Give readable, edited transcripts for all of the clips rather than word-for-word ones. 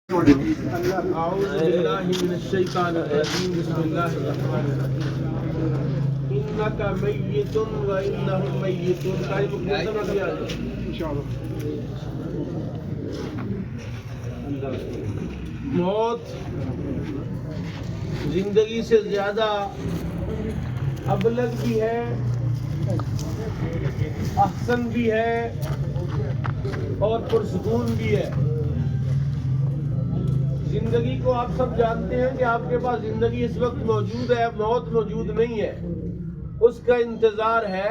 اعوذ باللہ من الشیطان الرجیم بسم اللہ الرحمن الرحیم انک میت و انہم میتون کا مختصر کیا ہے انشاءاللہ۔ موت زندگی سے زیادہ ابلغ بھی ہے، احسن بھی ہے اور پرسکون بھی ہے۔ زندگی کو آپ سب جانتے ہیں کہ آپ کے پاس زندگی اس وقت موجود ہے، موت موجود نہیں ہے، اس کا انتظار ہے۔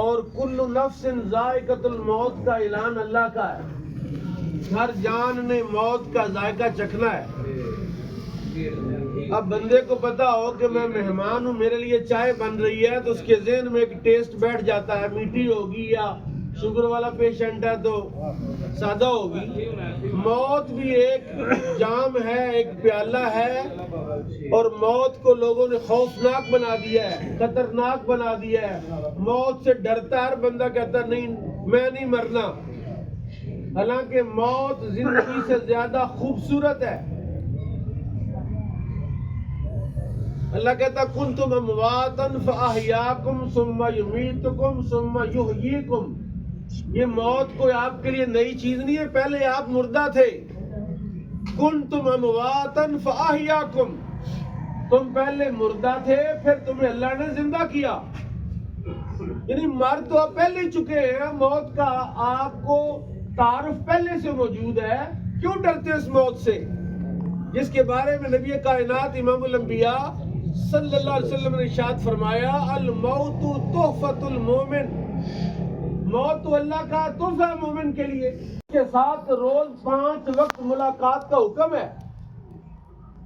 اور کل نفس ذائقۃ الموت کا اعلان اللہ کا ہے، ہر جان نے موت کا ذائقہ چکھنا ہے۔ اب بندے کو پتا ہو کہ میں مہمان ہوں، میرے لیے چائے بن رہی ہے، تو اس کے ذہن میں ایک ٹیسٹ بیٹھ جاتا ہے، میٹھی ہوگی یا شوگر والا پیشنٹ ہے تو سادہ ہوگی۔ موت بھی ایک جام ہے، ایک پیالہ ہے، اور موت کو لوگوں نے خوفناک بنا دیا ہے، خطرناک بنا دیا ہے۔ موت سے ڈرتا ہے ہر بندہ، کہتا ہے نہیں میں نہیں مرنا، حالانکہ موت زندگی سے زیادہ خوبصورت ہے۔ اللہ کہتا کنتم امواتا فاحیاکم ثم یمیتکم ثم یحییکم۔ یہ موت کوئی آپ کے لیے نئی چیز نہیں ہے، پہلے آپ مردہ تھے۔ کنتم امواتا فاحیاکم، تم پہلے مردہ تھے، پھر تمہیں اللہ نے زندہ کیا۔ یعنی مر تو آپ پہلے ہی چکے ہیں، موت کا آپ کو تعارف پہلے سے موجود ہے، کیوں ڈرتے اس موت سے جس کے بارے میں نبی کائنات امام الانبیاء صلی اللہ علیہ وسلم نے ارشاد فرمایا الموت تحفۃ المومن، موت تو اللہ کا تحفہ ہے مومن کے لیے۔ اس کے ساتھ روز 5 وقت ملاقات کا حکم ہے۔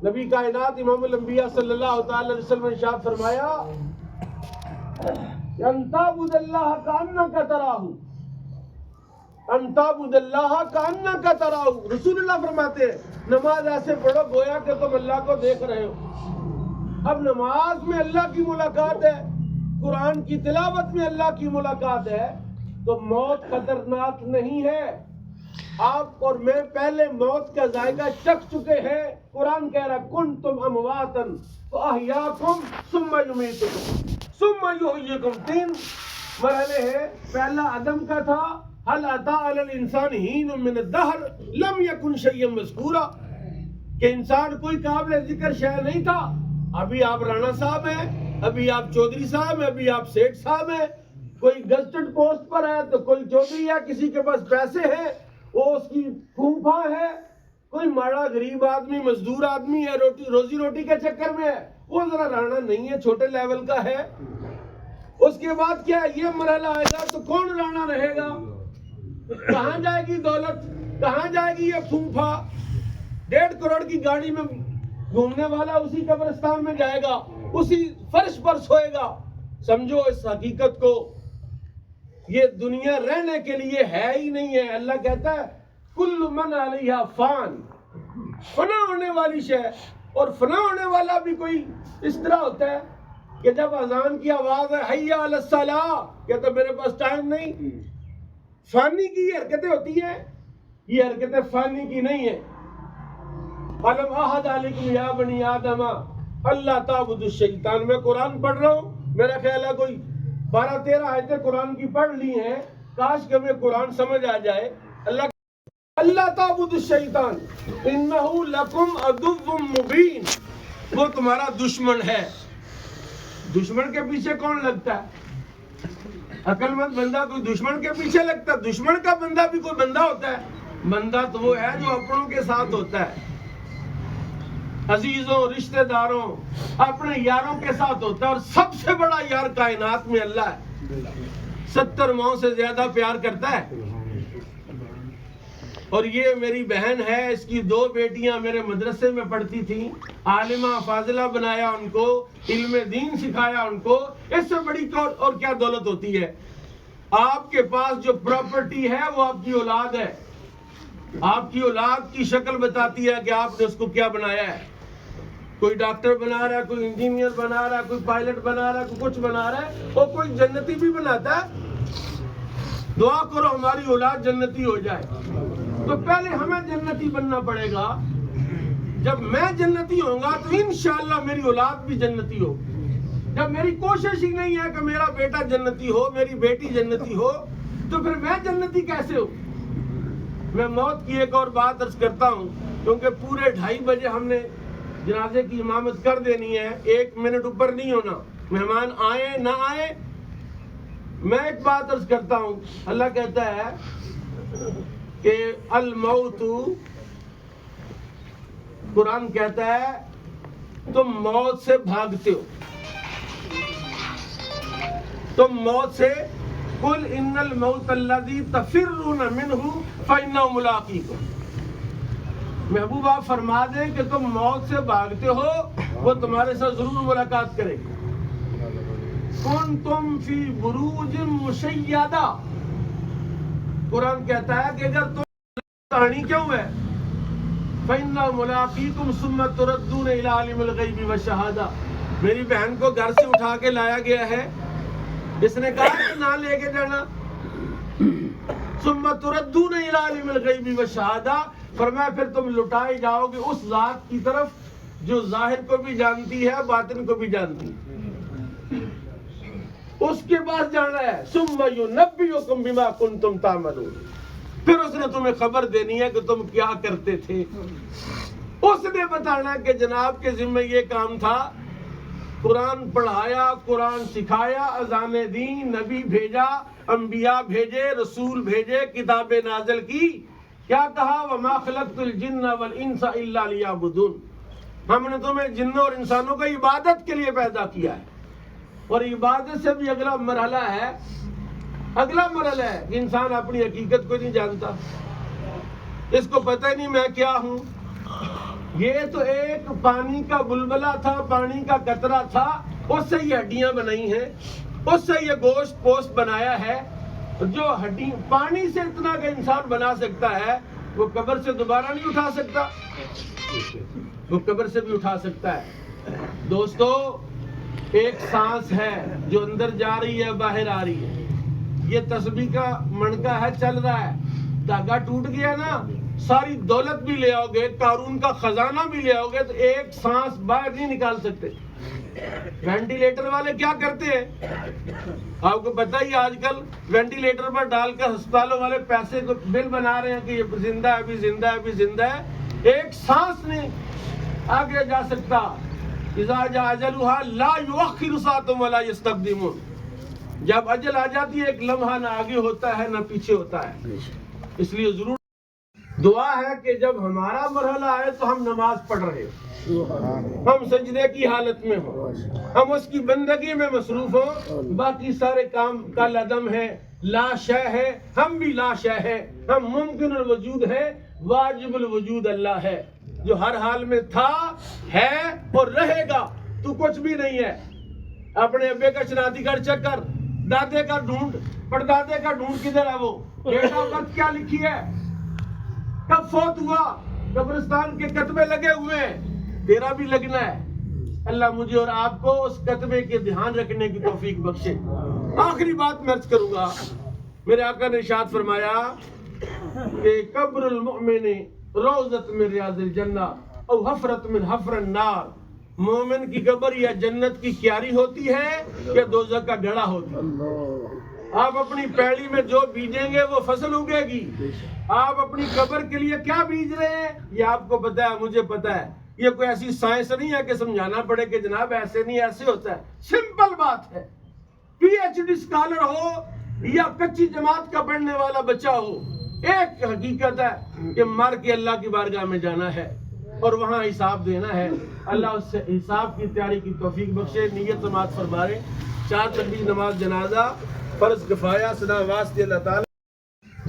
نبی کائنات امام الانبیاء صلی اللہ تعالی علیہ وسلم نے ارشاد فرمایا ان تعبد اللہ کأنک تراہ، ان تعبد اللہ کأنک تراہ۔ رسول اللہ فرماتے ہیں نماز ایسے پڑھو گویا کہ تم اللہ کو دیکھ رہے ہو۔ اب نماز میں اللہ کی ملاقات ہے، قرآن کی تلاوت میں اللہ کی ملاقات ہے، تو موت خطرناک نہیں ہے۔ آپ اور میں پہلے موت کا ذائقہ چکھ چکے ہیں۔ قرآن کہہ رہا کنتم امواتا فاحیاکم ثم یمیتکم ثم یحییکم۔ 3 مرحلے ہیں۔ پہلا عدم کا تھا، هل اتى على الانسان حين من الدهر لم يكن شيئا مذکورا، کہ انسان کوئی قابل ذکر شے نہیں تھا۔ ابھی آپ رانا صاحب ہیں، ابھی آپ چودھری صاحب ہیں، ابھی آپ سیٹھ صاحب ہیں، کوئی گزٹڈ پوسٹ پر ہے تو کوئی چودھری ہے، کسی کے پاس پیسے ہیں وہ اس کی پھوپھا ہے، کوئی ماڑا غریب آدمی مزدور آدمی ہے، روزی روٹی کے چکر میں ہے، وہ ذرا رانا نہیں ہے، چھوٹے لیول کا ہے۔ اس کے بعد کیا ہے، یہ مرحلہ آئے گا تو کون رانا رہے گا؟ کہاں جائے گی دولت، کہاں جائے گی یہ پھوپھا؟ 1.5 کروڑ کی گاڑی میں گھومنے والا اسی قبرستان میں جائے گا، اسی فرش پر سوئے گا۔ سمجھو اس حقیقت کو، یہ دنیا رہنے کے لیے ہے ہی نہیں ہے۔ اللہ کہتا ہے کل من علیہا فان، فنا ہونے والی شے، اور فنا ہونے والا بھی کوئی اس طرح ہوتا ہے کہ جب اذان کی آواز ہے حی علی الصلاۃ، کہتا میرے پاس ٹائم نہیں۔ فانی کی یہ حرکتیں ہوتی ہیں، یہ حرکتیں فانی کی نہیں ہیں۔ علم احد علیکم یا بنی آدم اللہ تعبدوا الشیطان۔ میں قرآن پڑھ رہا ہوں، میرا خیال ہے کوئی 12-13 آیتیں قرآن کی پڑھ لی ہیں، کاش کہ ہمیں قرآن سمجھ آ جائے۔ اللہ تعبدوا الشیطان انہ لکم عدو مبین، وہ تمہارا دشمن ہے۔ دشمن کے پیچھے کون لگتا ہے؟ عقل مند بندہ کوئی دشمن کے پیچھے لگتا ہے؟ دشمن کا بندہ بھی کوئی بندہ ہوتا ہے؟ بندہ تو وہ ہے جو اپنوں کے ساتھ ہوتا ہے، عزیزوں رشتہ داروں اپنے یاروں کے ساتھ ہوتا ہے، اور سب سے بڑا یار کائنات میں اللہ ہے، 70 ماؤں سے زیادہ پیار کرتا ہے۔ اور یہ میری بہن ہے، اس کی 2 بیٹیاں میرے مدرسے میں پڑھتی تھیں، عالمہ فاضلہ بنایا ان کو، علم دین سکھایا ان کو۔ اس سے بڑی اور کیا دولت ہوتی ہے؟ آپ کے پاس جو پراپرٹی ہے وہ آپ کی اولاد ہے۔ آپ کی اولاد کی شکل بتاتی ہے کہ آپ نے اس کو کیا بنایا ہے۔ کوئی ڈاکٹر بنا رہا ہے، کوئی انجینئر بنا رہا ہے، کوئی پائلٹ بنا رہا ہے، کوئی کچھ بنا رہا ہے، اور کوئی جنتی بھی بناتا ہے۔ دعا کرو ہماری اولاد جنتی ہو جائے. تو پہلے ہمیں جنتی بننا پڑے گا. جب میں جنتی ہوں گا تو انشاءاللہ میری اولاد بھی جنتی ہو. جب میری کوشش ہی نہیں ہے کہ میرا بیٹا جنتی ہو, میری بیٹی جنتی ہو, تو پھر میں جنتی کیسے ہوں؟ میں موت کی ایک اور بات عرض کرتا ہوں, کیونکہ پورے 2:30 بجے ہم نے جنازے کی امامت کر دینی ہے, 1 منٹ اوپر نہیں ہونا, مہمان آئے نہ آئے. میں ایک بات عرض کرتا ہوں, اللہ کہتا ہے کہ الموت, قرآن کہتا ہے تم موت سے بھاگتے ہو, تم موت سے, قل ان الموت الذی تفرون منہ فانہ ملاقیکم. محبوب آپ فرما دیں کہ تم موت سے بھاگتے ہو, وہ تمہارے ساتھ ضرور ملاقات کرے گی. کنتم فی بروج مشیدہ, قرآن کہتا ہے کہ اگر تم کہانی کیوں ہے, فإنہ ملاقیکم ثم تردون الی عالم الغیب والشہادہ. میری بہن کو گھر سے اٹھا کے لایا گیا ہے, اس نے کہا کہ نہ لے کے جانا. ثم تردون الی عالم الغیب والشہادہ, فرمایا پھر تم لٹائے جاؤ گے اس ذات کی طرف جو ظاہر کو بھی جانتی ہے باطن کو بھی جانتی ہے, اس کے پاس جانا ہے. ثم ینبئکم بما کنتم تعملون, پھر اس نے تمہیں خبر دینی ہے کہ تم کیا کرتے تھے. اس نے بتانا کہ جناب کے ذمہ یہ کام تھا, قرآن پڑھایا, قرآن سکھایا, اذان دی, نبی بھیجا, انبیاء بھیجے, رسول بھیجے, کتابیں نازل کی. کیا کہا, وما خلقت الجن والانس الا لیعبدون. ہم نے تمہیں جنوں اور انسانوں کو عبادت کے لیے پیدا کیا ہے. اور عبادت سے بھی اگلا مرحلہ ہے, اگلا مرحلہ ہے کہ انسان اپنی حقیقت کو نہیں جانتا, اس کو پتہ ہی نہیں میں کیا ہوں. یہ تو ایک پانی کا بلبلہ تھا, پانی کا قطرہ تھا, اس سے یہ ہڈیاں بنائی ہیں, اس سے یہ گوشت پوست بنایا ہے. جو ہڈی پانی سے اتنا کہ انسان بنا سکتا ہے, وہ قبر سے دوبارہ نہیں اٹھا سکتا, وہ قبر سے بھی اٹھا سکتا ہے. دوستو, ایک سانس ہے جو اندر جا رہی ہے باہر آ رہی ہے. یہ تسبیح کا منکا ہے, چل رہا ہے. دھاگا ٹوٹ گیا نا, ساری دولت بھی لے آؤ گے, قارون کا خزانہ بھی لے آؤ گے, تو ایک سانس باہر نہیں نکال سکتے. وینٹیلیٹر والے کیا کرتے ہیں, آپ کو پتہ ہی, آج کل وینٹیلیٹر پر ڈال کر ہسپتالوں والے پیسے کو بل بنا رہے ہیں کہ یہ زندہ ہے, ابھی زندہ ہے, ابھی زندہ ہے. ایک سانس نہیں آگے جا سکتا. اذا جاء اجلها لا يؤخر ساعة ولا يستقدمون. جب اجل آ جاتی ہے, ایک لمحہ نہ آگے ہوتا ہے نہ پیچھے ہوتا ہے. اس لیے ضرور دعا ہے کہ جب ہمارا مرحلہ آئے تو ہم نماز پڑھ رہے ہوں, ہم سجدے کی حالت میں ہوں, ہم اس کی بندگی میں مصروف ہوں. باقی سارے کام کل عدم ہے, لا شے ہے, ہم بھی لا شے ہے. ہم ممکن الوجود ہے, واجب الوجود اللہ ہے جو ہر حال میں تھا, ہے اور رہے گا. تو کچھ بھی نہیں ہے. اپنے ابے کا شناختی کارڈ چیک کر, دادے کا ڈھونڈ, پردادے کا ڈھونڈ, کدھر ہے وہ, ڈیٹ آف برتھ کیا لکھی ہے, کب فوت ہوا, قبرستان کے کتبے لگے ہوئے ہیں, تیرا بھی لگنا ہے. اللہ مجھے اور آپ کو اس کتبے کے دھیان رکھنے کی توفیق بخشے. آخری بات میں عرض کروں گا, میرے آقا نے ارشاد فرمایا کہ قبر المؤمن روضۃ من ریاض الجنہ او حفرۃ من حفر النار. مومن کی قبر یا جنت کی کیاری ہوتی ہے یا دوزخ کا گڑھا ہوتا ہے. آپ اپنی پیڑی میں جو بیجیں گے وہ فصل اگے گی. آپ اپنی قبر کے لیے کیا بیج رہے ہیں یہ آپ کو پتا ہے, مجھے پتا ہے. یہ کوئی ایسی سائنس نہیں ہے کہ سمجھانا پڑے کہ جناب ایسے نہیں, ایسے ہوتا ہے. سمپل بات ہے. پی ایچ ڈی اسکالر ہو یا کچی جماعت کا پڑھنے والا بچہ ہو, ایک حقیقت ہے کہ مر کے اللہ کی بارگاہ میں جانا ہے اور وہاں حساب دینا ہے. اللہ اس سے حساب کی تیاری کی توفیق بخشے. نیت سماعت فرمائے. 4 تکبیر نماز جنازہ فرض کفایہ صدا واسطے اللہ تعالی.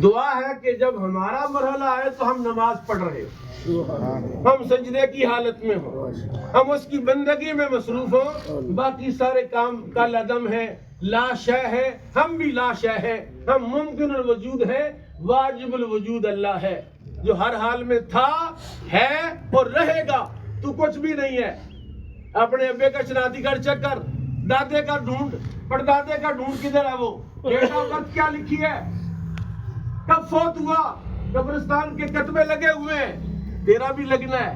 دعا ہے کہ جب ہمارا مرحلہ آئے تو ہم نماز پڑھ رہے ہوں, ہم سجدے کی حالت میں ہوں, ہم اس کی بندگی میں مصروف ہوں. باقی سارے کام کل عدم ہے, لا شے ہے, ہم بھی لا شے ہے. ہم ممکن الوجود ہے, واجب الوجود اللہ ہے جو ہر حال میں تھا, ہے اور رہے گا. تو کچھ بھی نہیں ہے. اپنے ابے کا شناختی کارڈ چیک کر, دادے کا ڈھونڈ, پردادے کا ڈھونڈ, کدھر ہے وہ, ڈیٹ آف برتھ کیا لکھی ہے, کب فوت ہوا؟ قبرستان کے کتبے لگے ہوئے ہیں، تیرا بھی لگنا ہے۔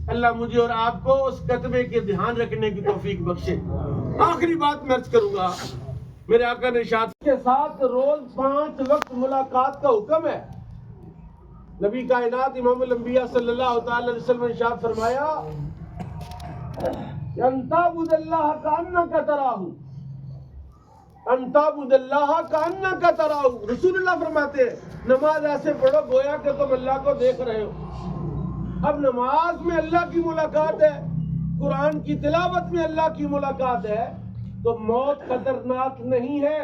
اللہ مجھے اور آپ کو اس کتبے کے دھیان رکھنے کی توفیق بخشے۔ آخری بات میں عرض کروں گا، میرے آقا نے ارشاد کے ساتھ روز 5 وقت ملاقات کا حکم ہے۔ نبی کائنات امام الانبیاء صلی اللہ تعالی علیہ وسلم نے ارشاد فرمایا ان تعبد اللہ کأنک تراہ، ان تعبد اللہ کأنک تراہ۔ رسول اللہ فرماتے ہیں نماز ایسے پڑھو گویا کہ تم اللہ کو دیکھ رہے ہو۔ اب نماز میں اللہ کی ملاقات ہے، قرآن کی تلاوت میں اللہ کی ملاقات ہے، تو موت خطرناک نہیں ہے۔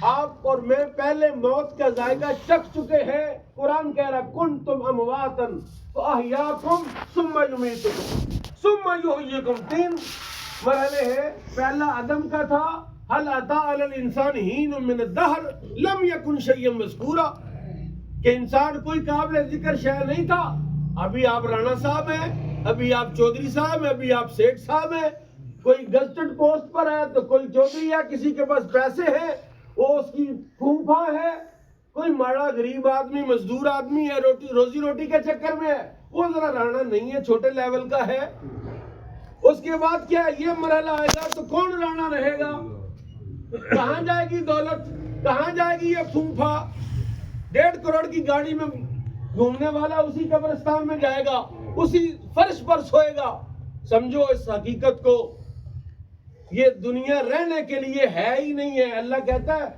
آپ اور میں پہلے موت کا ذائقہ چکھ چکے ہیں۔ قرآن کہہ رہا کنتم امواتا فاحیاکم ثم یمیتکم ثم یحییکم۔ 3 مرحلے ہیں۔ پہلا آدم کا تھا، هل اتى على الانسان حين من الدهر لم يكن شيئا مذکورا، کہ انسان کوئی قابل ذکر شے نہیں تھا۔ ابھی آپ رانا صاحب ہیں، ابھی آپ چودھری صاحب ہیں، ابھی آپ سیٹھ صاحب ہیں، کوئی گزٹڈ پوسٹ پر ہے تو کوئی چودھری ہے، کسی کے پاس پیسے ہیں وہ اس کی پھوپھا ہے، کوئی ماڑا غریب آدمی مزدور آدمی ہے، روزی روٹی کے چکر میں ہے، وہ ذرا رانا نہیں ہے، چھوٹے لیول کا ہے۔ اس کے بعد کیا ہے، یہ مرحلہ آئے گا تو کون رانا رہے گا؟ کہاں جائے گی دولت؟ کہاں جائے گی یہ پھوپھا؟ 1.5 کروڑ کی گاڑی میں گھومنے والا اسی قبرستان میں جائے گا، اسی فرش پر سوئے گا۔ سمجھو اس حقیقت کو، یہ دنیا رہنے کے لیے ہے ہی نہیں ہے۔ اللہ کہتا ہے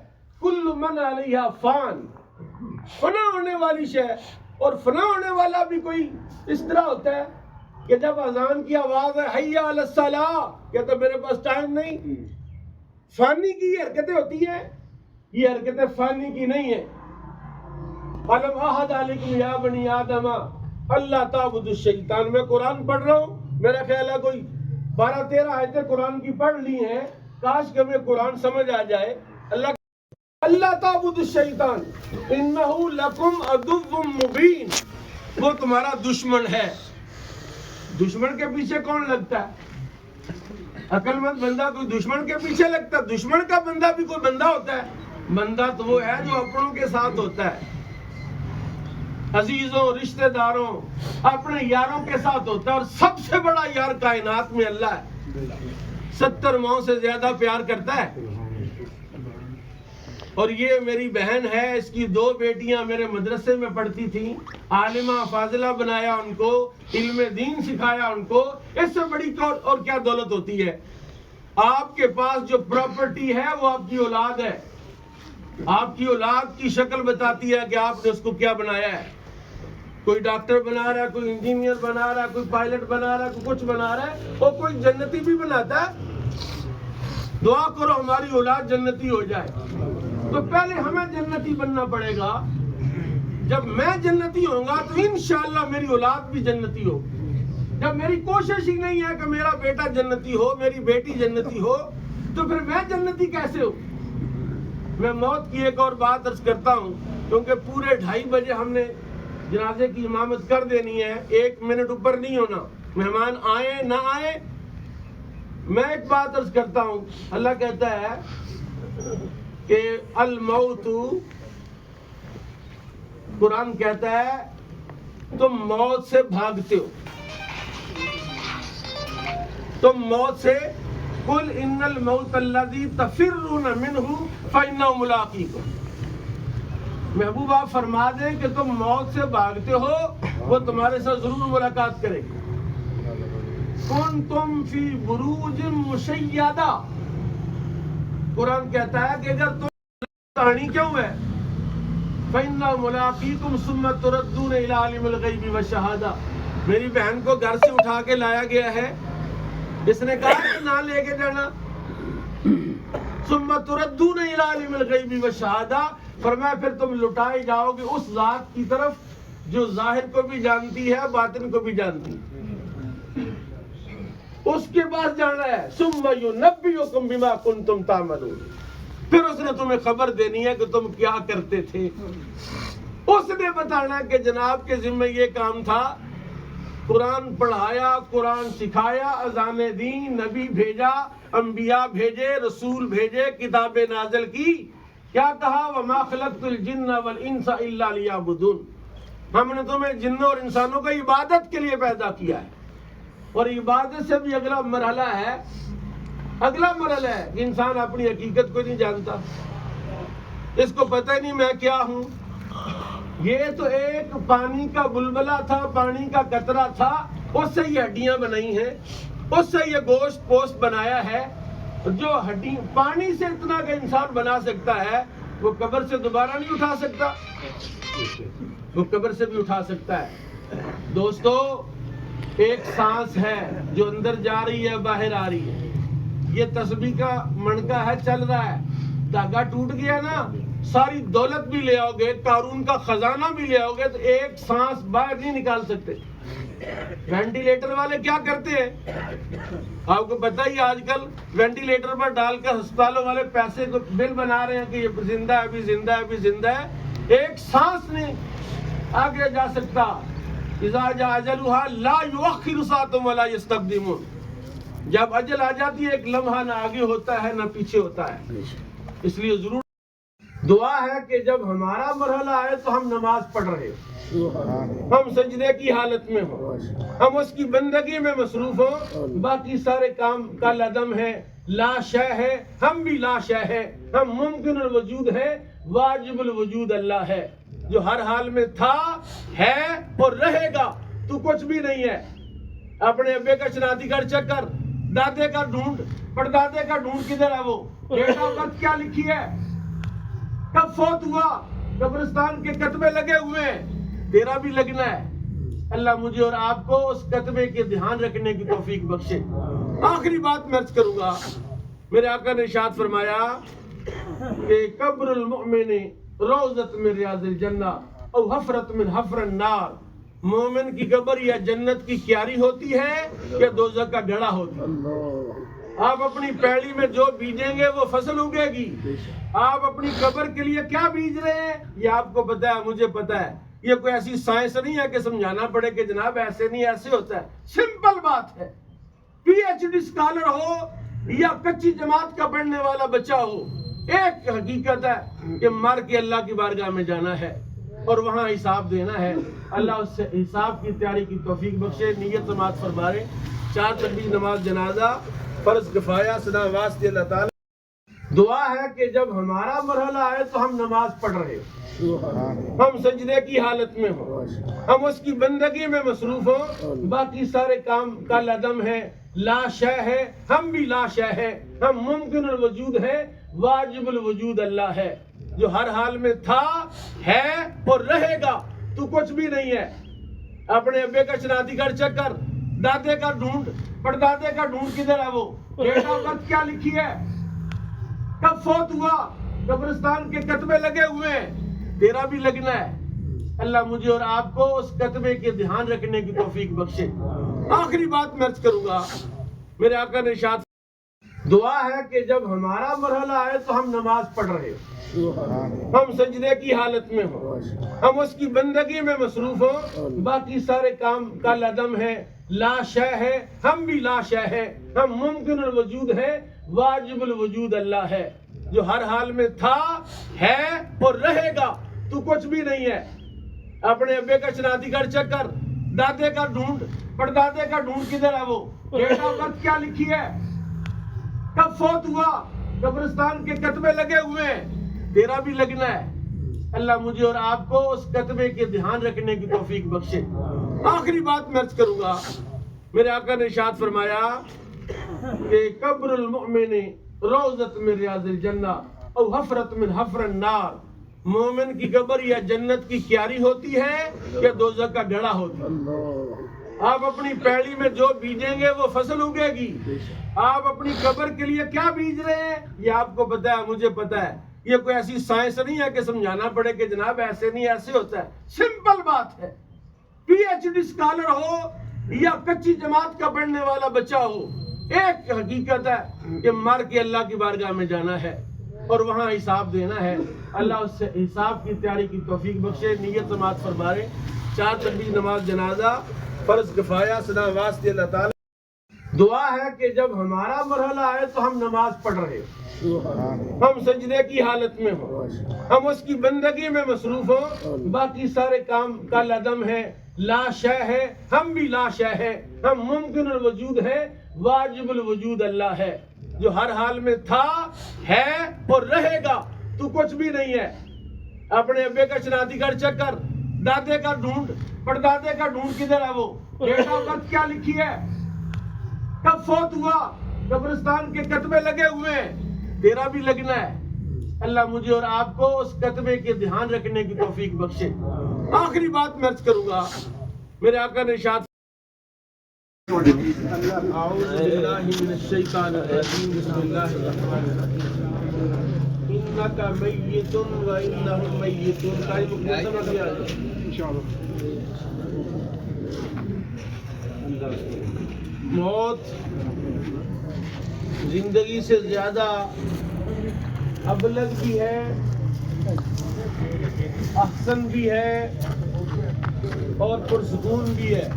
کل من علیہا فان، فنا ہونے والی شے، اور فنا ہونے والا بھی کوئی اس طرح ہوتا ہے کہ جب اذان کی آواز ہے حی علی الصلاۃ، کہتا میرے پاس ٹائم نہیں۔ فانی کی یہ حرکتیں ہوتی ہیں، یہ حرکتیں فانی کی نہیں ہیں۔ علم احد علیکم یا بنی آدم اللہ تعبدوا الشیطان۔ میں قرآن پڑھ رہا ہوں، میرا خیال ہے کوئی 12-13 آیتیں قرآن کی پڑھ لی ہیں، کاش کہ ہمیں قرآن سمجھ آ جائے۔ اللہ تعبدوا الشیطان انہ لکم عدو مبین، وہ تمہارا دشمن ہے۔ دشمن کے پیچھے کون لگتا ہے؟ عقل مند بندہ کوئی دشمن کے پیچھے لگتا ہے؟ دشمن کا بندہ بھی کوئی بندہ ہوتا ہے؟ بندہ تو وہ ہے جو اپنوں کے ساتھ ہوتا ہے، عزیزوں رشتہ داروں اپنے یاروں کے ساتھ ہوتا ہے، اور سب سے بڑا یار کائنات میں اللہ ہے، 70 ماؤں سے زیادہ پیار کرتا ہے۔ اور یہ میری بہن ہے، اس کی 2 بیٹیاں میرے مدرسے میں پڑھتی تھیں، عالمہ فاضلہ بنایا ان کو، علم دین سکھایا ان کو۔ اس سے بڑی اور کیا دولت ہوتی ہے؟ آپ کے پاس جو پراپرٹی ہے وہ آپ کی اولاد ہے۔ آپ کی اولاد کی شکل بتاتی ہے کہ آپ نے اس کو کیا بنایا ہے۔ کوئی ڈاکٹر بنا رہا ہے، کوئی انجینئر بنا رہا ہے، کوئی پائلٹ بنا رہا ہے، کوئی کچھ بنا رہا ہے، اور کوئی جنتی بھی بناتا ہے۔ دعا کرو ہماری اولاد جنتی ہو جائے، تو پہلے ہمیں جنتی بننا پڑے گا۔ جب میں جنتی ہوں گا تو انشاءاللہ میری اولاد بھی جنتی ہو۔ جب میری کوشش ہی نہیں ہے کہ میرا بیٹا جنتی ہو، میری بیٹی جنتی ہو، تو پھر میں جنتی کیسے ہوں؟ میں موت کی ایک اور بات عرض کرتا ہوں، کیونکہ پورے 2:30 بجے ہم نے جنازے کی امامت کر دینی ہے، 1 منٹ اوپر نہیں ہونا، مہمان آئے نہ آئے۔ میں ایک بات عرض کرتا ہوں، اللہ کہتا ہے کہ الموت، قرآن کہتا ہے تم موت سے بھاگتے ہو، تم موت سے، قل ان الموت الذی تفرون منہ فانہ ملاقیکم۔ محبوب آپ فرما دیں کہ تم موت سے بھاگتے ہو، وہ تمہارے ساتھ ضرور ملاقات کرے گی۔ کنتم فی بروج مشیدہ، قرآن کہتا ہے کہ اگر تم کہانی کیوں ہے، فإنہ ملاقیکم ثم تردون الی عالم الغیب والشہادہ۔ میری بہن کو گھر سے اٹھا کے لایا گیا ہے، اس نے کہا کہ نہ لے کے جانا، ثم تردون الی عالم الغیب والشہادہ، فرمایا پھر تم لٹائے جاؤ گے اس ذات کی طرف جو ظاہر کو بھی جانتی ہے باطن کو بھی جانتی ہے، اس کے پاس جانا ہے۔ ثم ینبئکم بما کنتم تعملون، پھر اس نے تمہیں خبر دینی ہے کہ تم کیا کرتے تھے۔ اس نے بتانا کہ جناب کے ذمہ یہ کام تھا، قرآن پڑھایا، قرآن سکھایا، اذان دین، نبی بھیجا، انبیاء بھیجے، رسول بھیجے، کتابیں نازل کی، کیا کہا وما خلقت الجن والانس الا لیعبدون، ہم نے تمہیں جنوں اور انسانوں کو عبادت کے لیے پیدا کیا ہے. اور عبادت سے بھی اگلا مرحلہ ہے کہ انسان اپنی حقیقت کو نہیں جانتا، اس کو پتہ ہی نہیں میں کیا ہوں. یہ تو ایک پانی کا بلبلہ تھا، پانی کا قطرہ تھا، اس سے یہ ہڈیاں بنائی ہیں، اس سے یہ گوشت پوست بنایا ہے. جو ہڈی پانی سے اتنا کہ انسان بنا سکتا ہے، وہ قبر سے دوبارہ نہیں اٹھا سکتا، وہ قبر سے بھی اٹھا سکتا ہے. دوستو، ایک سانس ہے جو اندر جا رہی ہے باہر آ رہی ہے. یہ تسبیح کا منکا ہے، چل رہا ہے. دھاگا ٹوٹ گیا نا، ساری دولت بھی لے آؤ گے، قارون کا خزانہ بھی لے آؤ گے، تو ایک سانس باہر نہیں نکال سکتے. وینٹیلیٹر والے کیا کرتے ہیں آپ کو پتہ ہی، آج کل وینٹیلیٹر پر ڈال کر ہسپتالوں والے پیسے کو بل بنا رہے ہیں کہ یہ زندہ ہے، ابھی زندہ ہے، ابھی زندہ ہے. ایک سانس نہیں آگے جا سکتا. اذا جاء اجلها لا يؤخر ساعة ولا يستقدمون، جب اجل آ جاتی ہے ایک لمحہ نہ آگے ہوتا ہے نہ پیچھے ہوتا ہے. اس لیے ضرور دعا ہے کہ جب ہمارا مرحلہ آئے تو ہم نماز پڑھ رہے ہوں، ہم سجدے کی حالت میں ہوں، ہم اس کی بندگی میں مصروف ہوں. باقی سارے کام کل عدم ہے، لا شے ہے، ہم بھی لا شے ہے. ہم ممکن الوجود ہے، واجب الوجود اللہ ہے جو ہر حال میں تھا، ہے اور رہے گا. تو کچھ بھی نہیں ہے. اپنے ابے کا شناختی کارڈ چیک کر، دادے کا ڈھونڈ، پردادے کا ڈھونڈ، کدھر ہے وہ؟ ڈیٹ آف برتھ کیا لکھی ہے، کب فوت ہوا، قبرستان کے کتبے لگے ہوئے ہیں، تیرا بھی لگنا ہے. اللہ مجھے اور آپ کو اس کتبے کے دھیان رکھنے کی توفیق بخشے. آخری بات میں عرض کروں گا، میرے آقا نے ارشاد فرمایا کہ قبر المؤمن روضۃ من ریاض الجنہ او حفرۃ من حفر النار. مومن کی قبر یا جنت کی کیاری ہوتی ہے یا دوزخ کا گڑھا ہوتا ہے. آپ اپنی پیڑی میں جو بیجیں گے وہ فصل اگے گی. آپ اپنی قبر کے لیے کیا بیج رہے ہیں یہ آپ کو پتا ہے، مجھے پتا ہے. یہ کوئی ایسی سائنس نہیں ہے کہ سمجھانا پڑے کہ جناب ایسے نہیں ایسے ہوتا ہے. سمپل بات ہے. پی ایچ ڈی اسکالر ہو یا کچی جماعت کا پڑھنے والا بچہ ہو، ایک حقیقت ہے کہ مر کے اللہ کی بارگاہ میں جانا ہے اور وہاں حساب دینا ہے. اللہ اس سے حساب کی تیاری کی توفیق بخشے. نیت سماعت فرمائے. 4 تکبیر نماز جنازہ فرض کفایہ صدا واسطے اللہ تعالی. دعا ہے کہ جب ہمارا مرحلہ آئے تو ہم نماز پڑھ رہے ہوں، ہم سجدے کی حالت میں ہوں، ہم اس کی بندگی میں مصروف ہوں. باقی سارے کام کل عدم ہے، لا شے ہے، ہم بھی لا شے ہے. ہم ممکن الوجود ہے، واجب الوجود اللہ ہے جو ہر حال میں تھا، ہے اور رہے گا. تو کچھ بھی نہیں ہے. اپنے ابے کا شناختی کارڈ چیک کر، دادے کا ڈھونڈ، پردادے کا ڈھونڈ، کدھر ہے وہ؟ ڈیٹ آف برتھ کیا لکھی ہے، کب فوت ہوا، قبرستان کے کتبے لگے ہوئے ہیں، تیرا بھی لگنا ہے. اللہ مجھے اور آپ کو اس کتبے کے دھیان رکھنے کی توفیق بخشے. آخری بات میں عرض کروں گا، میرے آقا نے ارشاد دعا ہے کہ جب ہمارا مرحلہ آئے تو ہم نماز پڑھ رہے ہوں، ہم سجدے کی حالت میں ہوں، ہم اس کی بندگی میں مصروف ہوں. باقی سارے کام کل عدم ہے، لا شے ہے، ہم بھی لا شے ہے. ہم ممکن الوجود ہے، واجب الوجود اللہ ہے جو ہر حال میں تھا، ہے اور رہے گا. تو کچھ بھی نہیں ہے. اپنے ابے کا شناختی کارڈ چیک کر، دادے کا ڈھونڈ، پردادے کا ڈھونڈ، کدھر ہے وہ؟ ڈیٹ آف برتھ کیا لکھی ہے، کب فوت ہوا، قبرستان کے کتبے لگے ہوئے ہیں، تیرا بھی لگنا ہے. اللہ مجھے اور آپ کو اس کتبے کے دھیان رکھنے کی توفیق بخشے. آخری بات میں عرض کروں گا، میرے آقا نے ارشاد فرمایا کہ قبر المؤمن روضۃ من ریاض الجنہ او حفرۃ من حفر النار. مومن کی قبر یا جنت کی کیاری ہوتی ہے یا دوزخ کا گڑھا ہوتا ہے. آپ اپنی پیڑی میں جو بیجیں گے وہ فصل اگے گی. آپ اپنی قبر کے لیے کیا بیج رہے ہیں یہ آپ کو پتا ہے، مجھے پتا ہے. یہ کوئی ایسی سائنس نہیں ہے کہ سمجھانا پڑے کہ جناب ایسے نہیں ایسے ہوتا ہے. سمپل بات ہے. پی ایچ ڈی اسکالر ہو یا کچی جماعت کا پڑھنے والا بچہ ہو، ایک حقیقت ہے کہ مر کے اللہ کی بارگاہ میں جانا ہے اور وہاں حساب دینا ہے. اللہ اس سے حساب کی تیاری کی توفیق بخشے. نیت سماعت فرمائے. 4 تکبیر نماز جنازہ فرض کفایہ صدا واسطے اللہ تعالی. دعا ہے کہ جب ہمارا مرحلہ آئے تو ہم نماز پڑھ رہے ہوں، ہم سجدے کی حالت میں ہوں، ہم اس کی بندگی میں مصروف ہوں، باقی سارے کام کل عدم ہے، لا شے ہے، ہم بھی لا شے ہے، ہم ممکن الوجود ہے، واجب الوجود اللہ ہے جو ہر حال میں تھا، ہے اور رہے گا۔ تو کچھ بھی نہیں ہے۔ اپنے ابے کا شناختی کارڈ چیک کر، دادے کا ڈھونڈ، پردادے کا ڈھونڈ، کدھر ہے وہ؟ ڈیٹ آف برتھ کیا لکھی ہے، کب فوت ہوا، قبرستان کے کتبے لگے ہوئے ہیں، تیرا بھی لگنا ہے۔ اللہ مجھے اور آپ کو اس کتبے کے دھیان رکھنے کی توفیق بخشے۔ آخری بات میں عرض کروں گا، میرے آقا نے ارشاد اعوذ باللہ من الشیطان الرجیم، بسم اللہ الرحمن الرحیم، انک میت و انہم میتون۔ موت زندگی سے زیادہ ابلغ بھی ہے، احسن بھی ہے اور پرسکون بھی ہے۔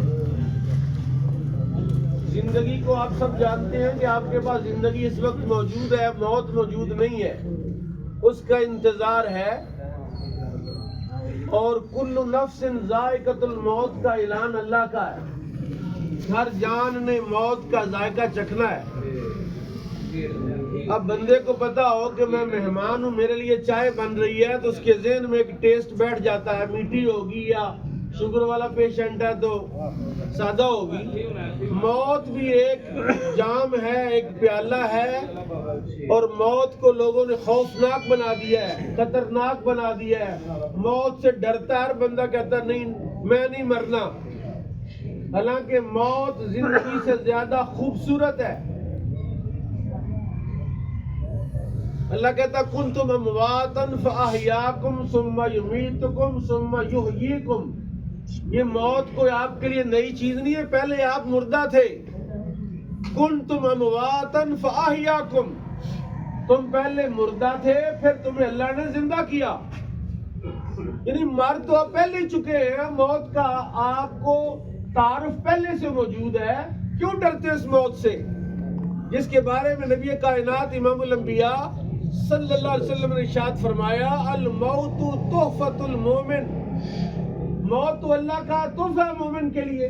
زندگی کو آپ سب جانتے ہیں کہ آپ کے پاس زندگی اس وقت موجود ہے، موت موجود نہیں ہے، اس کا انتظار ہے۔ اور کل نفس ذائقۃ الموت کا اعلان اللہ کا ہے، ہر جان نے موت کا ذائقہ چکھنا ہے۔ اب بندے کو پتا ہو کہ میں مہمان ہوں، میرے لیے چائے بن رہی ہے، تو اس کے ذہن میں ایک ٹیسٹ بیٹھ جاتا ہے، میٹھی ہوگی یا شوگر والا پیشنٹ ہے تو سادہ ہوگی۔ موت بھی ایک جام ہے، ایک پیالہ ہے، اور موت کو لوگوں نے خوفناک بنا دیا ہے، خطرناک بنا دیا ہے۔ موت سے ڈرتا ہے ہر بندہ، کہتا ہے نہیں میں نہیں مرنا، حالانکہ موت زندگی سے زیادہ خوبصورت ہے۔ اللہ کہتا کنتم امواتا فاحیاکم ثم یمیتکم ثم یحییکم۔ یہ موت کوئی آپ کے لیے نئی چیز نہیں ہے، پہلے آپ مردہ تھے۔ کنتم امواتا فاحیاکم، تم پہلے مردہ تھے، پھر تمہیں اللہ نے زندہ کیا۔ یعنی مر تو آپ پہلے ہی چکے ہیں، موت کا آپ کو تعارف پہلے سے موجود ہے، کیوں ڈرتے اس موت سے جس کے بارے میں نبی کائنات امام الانبیاء صلی اللہ علیہ وسلم نے ارشاد فرمایا الموت تحفۃ المومن، موت تو اللہ کا تحفہ ہے مومن کے لیے۔